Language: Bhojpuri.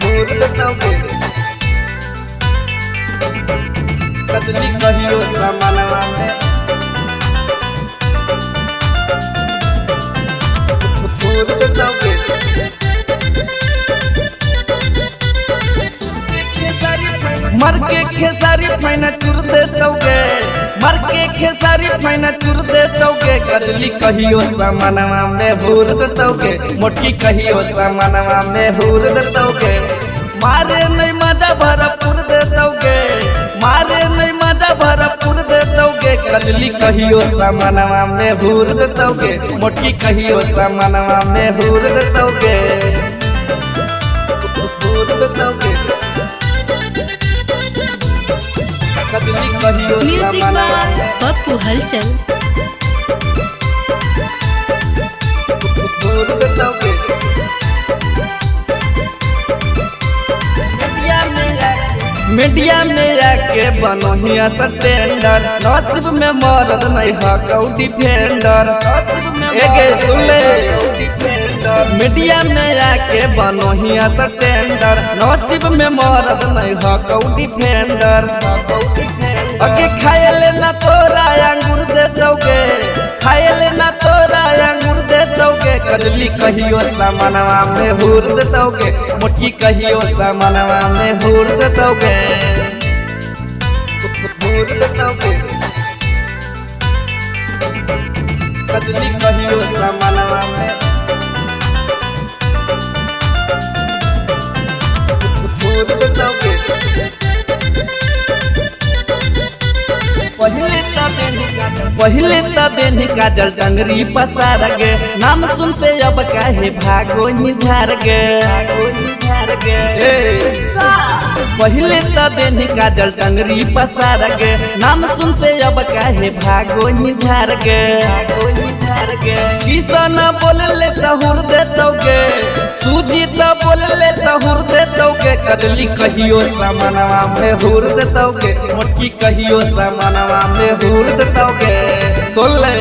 भूल बताओगे कदली कहियो सामानवा में भूल बताओगे मर के खेसारी मैंने चुर दे दोगे मर के खेसारी मैंने चुर दे दोगे कदली कहियो सामानवा में भूल दोगे मोटकी कहियो सामानवा में भूल दोगे मारे नहीं मजा भरपूर दे दोगे मारे नहीं मजा भरपूर दे दोगे कदली कहियो सामानवा में भूल दोगे मोटकी कहियो सामानवा में भूल दोगे भूल दोगे कदली कहियो म्यूजिक बाय पप्पू हलचल। भूल दोगे मीडिया में आके बनो हिया स्टैंडर नसीब में मरद नहीं हकौ डिफेंडर एगे सुले मीडिया में आके बनो हिया स्टैंडर नसीब में मरद नहीं हकौ डिफेंडर अके खाए लेना तोरा अंगूर दे दोगे खाए लेना तोरा अंगूर दे दोगे कदली कहियो सामानवा में हूर दे दोगे मोटकी कहियो सामानवा में हूर दे दोगे हूर दे दोगे कदली कहियो सामानवा में हूर दे दोगे पहले तबेनी काजल टंगरी पसार गे नाम सुनते अब काहे भागो ही झार गे पहले तबेनी काजल टंगरी पसार गे नाम सुनते अब काहे भागो ही झार गे किसान बोलले सहूर दे दोगे सूजी तो बोलले सहूर दे दोगे कदली कहियो सामानवा में हूर दे दोगे मोटकी कहियो सामानवा में हूर दे दोगे सुन ले।